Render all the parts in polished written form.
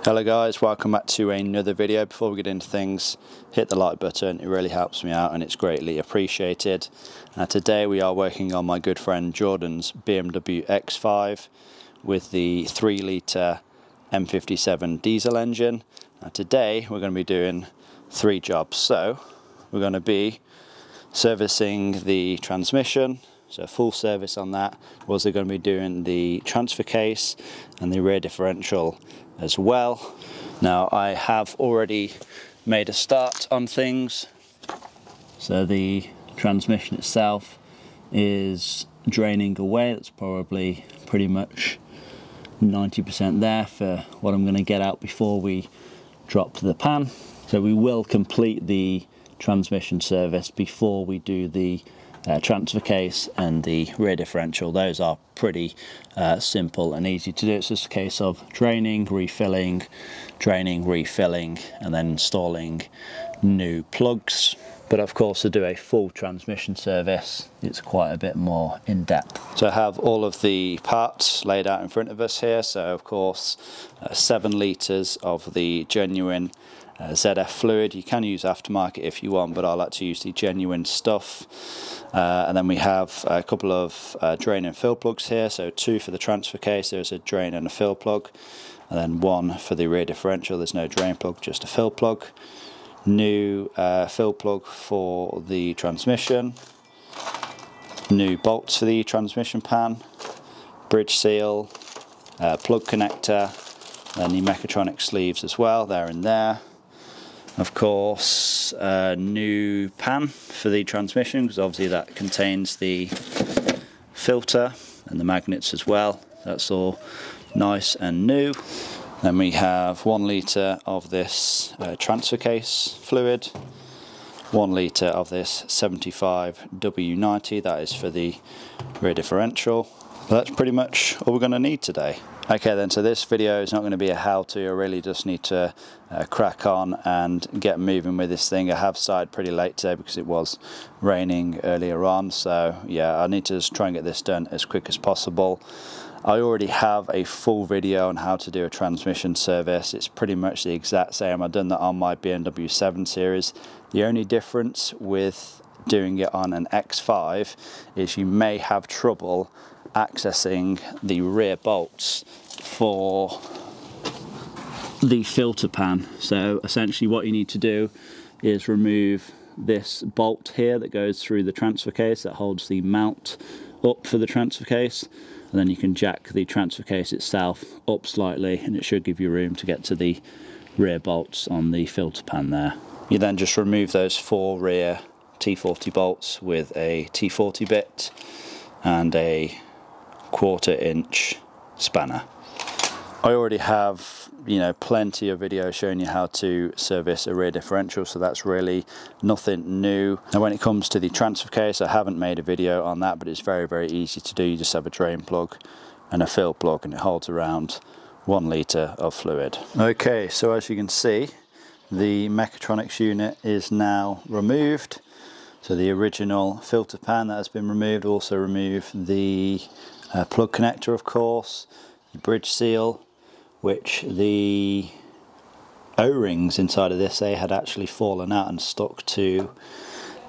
Hello guys, welcome back to another video. Before we get into things, hit the like button, it really helps me out and it's greatly appreciated. Today we are working on my good friend Jordan's BMW X5 with the 3 litre M57 diesel engine. Today we're going to be doing 3 jobs. So we're going to be servicing the transmission, so full service on that. We're also going to be doing the transfer case and the rear differential as well. Now I have already made a start on things. So the transmission itself is draining away. That's probably pretty much 90% there for what I'm going to get out before we drop the pan. So we will complete the transmission service before we do the transfer case and the rear differential. Those are pretty simple and easy to do. It's just a case of draining, refilling, and then installing new plugs. But of course, to do a full transmission service, it's quite a bit more in depth. So I have all of the parts laid out in front of us here. So of course, 7 litres of the genuine ZF fluid. You can use aftermarket if you want, but I like to use the genuine stuff. And then we have a couple of drain and fill plugs here, so 2 for the transfer case. There's a drain and a fill plug, and then 1 for the rear differential. There's no drain plug, just a fill plug. New fill plug for the transmission, new bolts for the transmission pan, bridge seal, plug connector, and the mechatronic sleeves as well, there and there. Of course, a new pan for the transmission, because obviously that contains the filter and the magnets as well. That's all nice and new. Then we have 1 litre of this transfer case fluid, 1 litre of this 75 W90, that is for the rear differential. But that's pretty much all we're going to need today. Okay then, so this video is not going to be a how-to. I really just need to crack on and get moving with this thing. I have started pretty late today because it was raining earlier on, so yeah, I need to just try and get this done as quick as possible. I already have a full video on how to do a transmission service. It's pretty much the exact same. I've done that on my BMW 7 Series. The only difference with doing it on an X5 is you may have trouble accessing the rear bolts for the filter pan. So essentially what you need to do is remove this bolt here that goes through the transfer case that holds the mount up for the transfer case, and then you can jack the transfer case itself up slightly and it should give you room to get to the rear bolts on the filter pan there. You then just remove those 4 rear T40 bolts with a T40 bit and a 1/4 inch spanner. I already have, plenty of videos showing you how to service a rear differential, so that's really nothing new. Now when it comes to the transfer case, I haven't made a video on that, but it's very, very easy to do. You just have a drain plug and a fill plug and it holds around 1 litre of fluid. Okay, so as you can see, the mechatronics unit is now removed. So the original filter pan that has been removed, also remove the plug connector, of course, the bridge seal, which the O-rings inside of this, they had actually fallen out and stuck to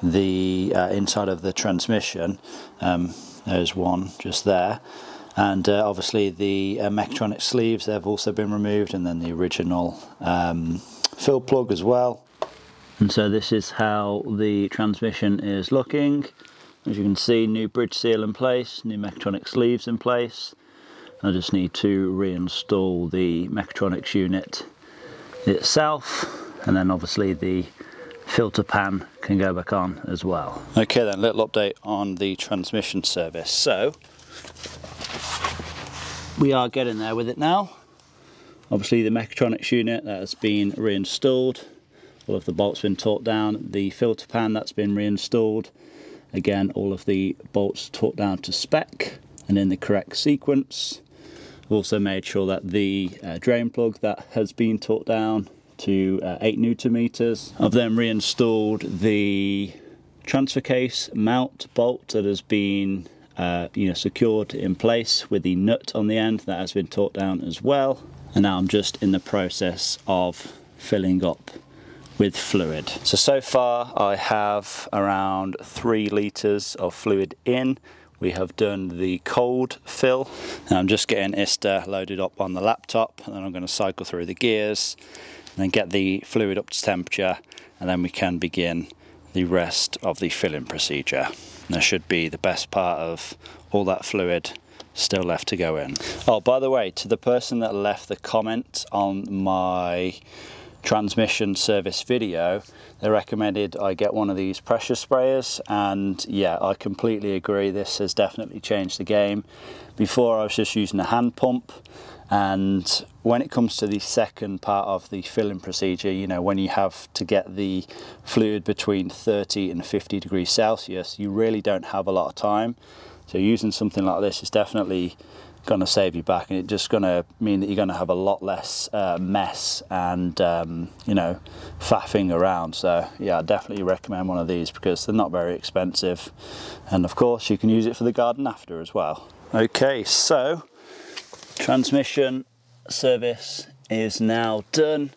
the inside of the transmission. There's one just there, and obviously the mechatronic sleeves, they've also been removed, and then the original fill plug as well. And so this is how the transmission is looking. As you can see, new bridge seal in place, new mechatronic sleeves in place. I just need to reinstall the mechatronics unit itself, and then obviously the filter pan can go back on as well. Okay then, little update on the transmission service. So we are getting there with it now. Obviously the mechatronics unit, that has been reinstalled. All of the bolts been torqued down. The filter pan, that's been reinstalled. Again, all of the bolts torqued down to spec and in the correct sequence. Also made sure that the drain plug, that has been torqued down to 8 Newton meters. I've then reinstalled the transfer case mount bolt that has been secured in place with the nut on the end. That has been torqued down as well. and now I'm just in the process of filling up with fluid. So far I have around 3 litres of fluid in. We have done the cold fill. Now I'm just getting ISTA loaded up on the laptop, and then I'm going to cycle through the gears and then get the fluid up to temperature, and then we can begin the rest of the filling procedure. And there should be the best part of all that fluid still left to go in. Oh, by the way, to the person that left the comment on my transmission service video, they recommended I get one of these pressure sprayers, and yeah, I completely agree. This has definitely changed the game. Before I was just using a hand pump, and when it comes to the second part of the filling procedure, you know, when you have to get the fluid between 30 and 50 degrees Celsius, you really don't have a lot of time. So using something like this is definitely going to save you back, and it's just going to mean that you're going to have a lot less mess and you know, faffing around. So yeah, I definitely recommend one of these because they're not very expensive, and of course you can use it for the garden after as well. Okay, so transmission service is now done.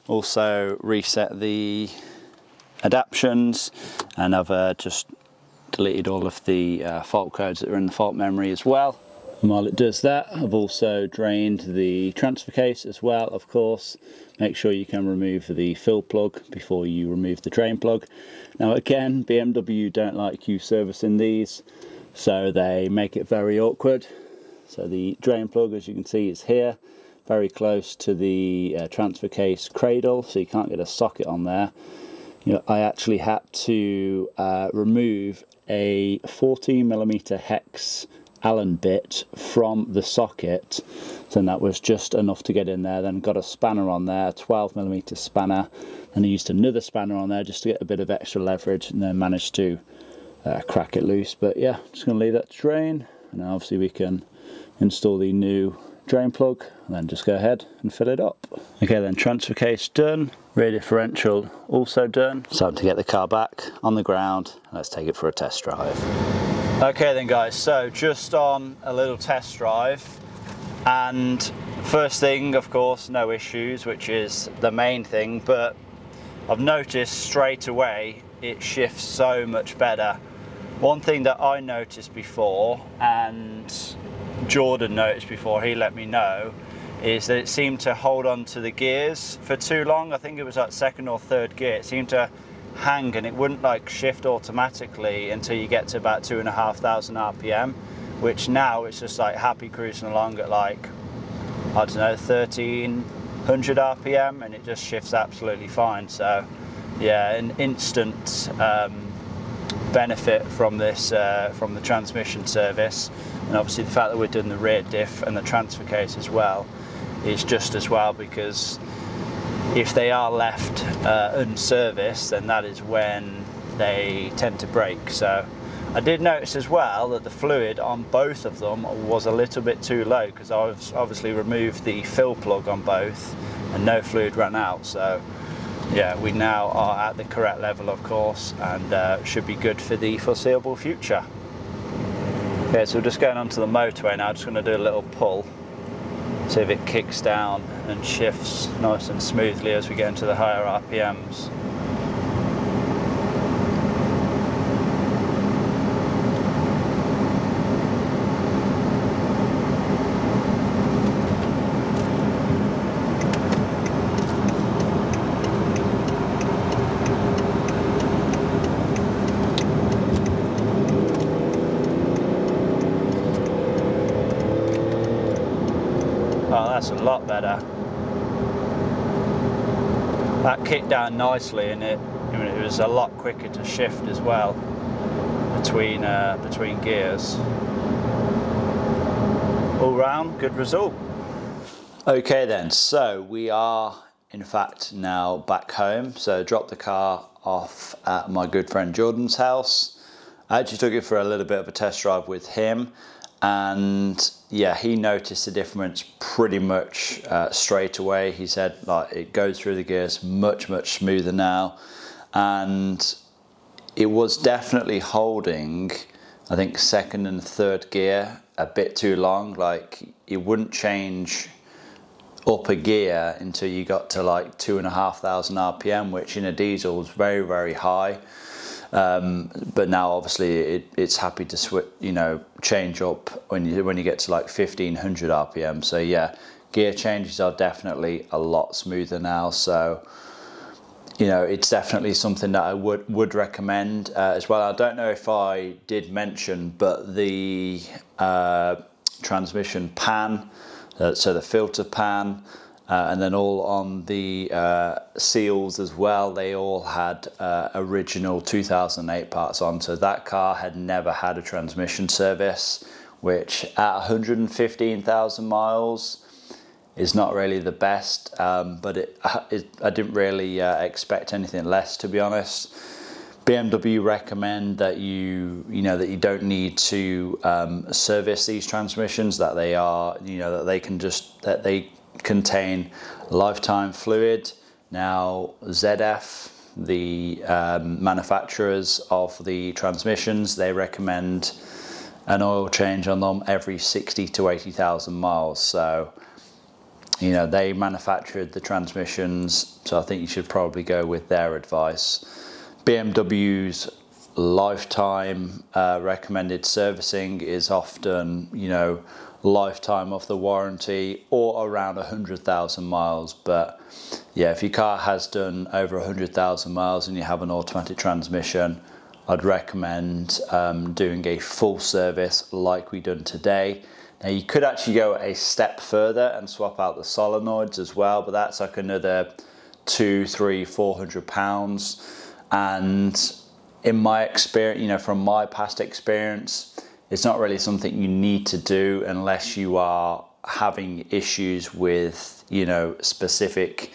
Also reset the adaptions, and I've just deleted all of the fault codes that are in the fault memory as well. And while it does that, I've also drained the transfer case as well, of course. Make sure you can remove the fill plug before you remove the drain plug. Now again, BMW don't like you servicing these, so they make it very awkward. So the drain plug, as you can see, is here, very close to the transfer case cradle, so you can't get a socket on there. You know, I actually had to remove a 14mm hex Allen bit from the socket, so that was just enough to get in there. Then got a spanner on there, 12mm spanner, and I used another spanner on there just to get a bit of extra leverage, and then managed to crack it loose. But yeah, just going to leave that to drain, and now obviously we can install the new drain plug and then just go ahead and fill it up. Okay, then transfer case done, rear differential also done. So time to get the car back on the ground. Let's take it for a test drive. Okay then guys, so just on a little test drive, and first thing, of course, no issues, which is the main thing, but I've noticed straight away it shifts so much better. One thing that I noticed before, and Jordan noticed before, he let me know, is that it seemed to hold on to the gears for too long. I think it was like second or third gear. It seemed to hang, and it wouldn't like shift automatically until you get to about 2,500 RPM, which now it's just like happy cruising along at like, I don't know, 1,300 RPM, and it just shifts absolutely fine. So yeah, an instant benefit from this, from the transmission service. And obviously the fact that we're doing the rear diff and the transfer case as well is just as well, because if they are left unserviced, then that is when they tend to break. So I did notice as well that the fluid on both of them was a little bit too low, because I've obviously removed the fill plug on both and no fluid ran out. So yeah, we now are at the correct level, of course, and should be good for the foreseeable future. Okay, so we're just going onto the motorway now. Just going to do a little pull, see if it kicks down and shifts nice and smoothly as we get into the higher RPMs. Oh, that's a lot better. That kicked down nicely, and it was a lot quicker to shift as well between gears. All round, good result. Okay then, so we are in fact now back home. So dropped the car off at my good friend Jordan's house. I actually took it for a little bit of a test drive with him, and yeah, he noticed the difference pretty much straight away. He said like it goes through the gears much smoother now, and it was definitely holding, I think, second and third gear a bit too long. Like it wouldn't change up a gear until you got to like 2,500 RPM, which in a diesel is very, very high. But now obviously it's happy to switch, you know, change up when you get to like 1,500 RPM. So yeah, gear changes are definitely a lot smoother now. So, you know, it's definitely something that I would recommend as well. I don't know if I did mention, but the transmission pan, so the filter pan, and then all on the seals as well, they all had original 2008 parts on. So that car had never had a transmission service, which at 115,000 miles is not really the best, but I didn't really expect anything less, to be honest. BMW recommend that you don't need to service these transmissions, that they are, you know, that they contain lifetime fluid. Now ZF, the manufacturers of the transmissions, they recommend an oil change on them every 60 to 80,000 miles. So, you know, they manufactured the transmissions, so I think you should probably go with their advice. BMW's lifetime recommended servicing is often, you know, lifetime of the warranty or around 100,000 miles. But yeah, if your car has done over 100,000 miles and you have an automatic transmission, I'd recommend doing a full service like we done today. Now you could actually go a step further and swap out the solenoids as well, but that's like another 200, 300, 400 pounds. And in my experience, you know, from my past experience, it's not really something you need to do unless you are having issues with, you know, specific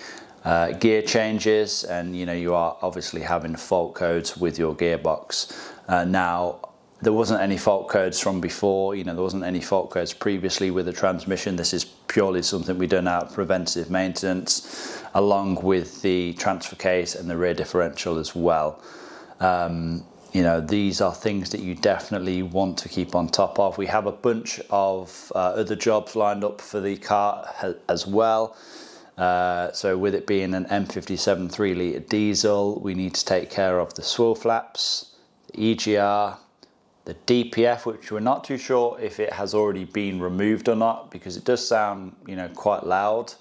gear changes, and you know, you are obviously having fault codes with your gearbox. Now, there wasn't any fault codes from before, you know, there wasn't any fault codes previously with the transmission. This is purely something we done out of preventive maintenance, along with the transfer case and the rear differential as well. You know, these are things that you definitely want to keep on top of. We have a bunch of other jobs lined up for the car as well. So with it being an M57 3-litre diesel, we need to take care of the swivel flaps, the EGR, the DPF, which we're not too sure if it has already been removed or not, because it does sound, you know, quite loud,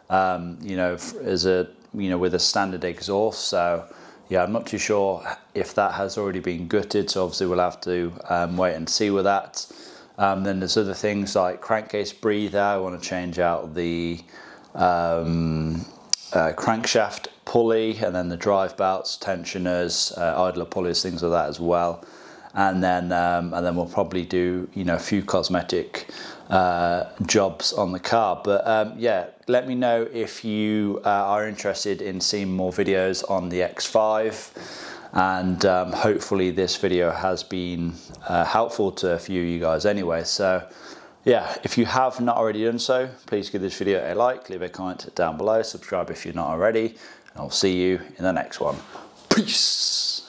you know, as a, you know, with a standard exhaust. So yeah, I'm not too sure if that has already been gutted, so obviously we'll have to wait and see with that. Then there's other things like crankcase breather. I want to change out the crankshaft pulley, and then the drive belts, tensioners, idler pulleys, things like that as well. And then we'll probably do, you know, a few cosmetic jobs on the car. But yeah, let me know if you are interested in seeing more videos on the X5, and hopefully this video has been helpful to a few of you guys anyway. So yeah, if you have not already done so, please give this video a like, leave a comment down below, subscribe if you're not already, and I'll see you in the next one. Peace.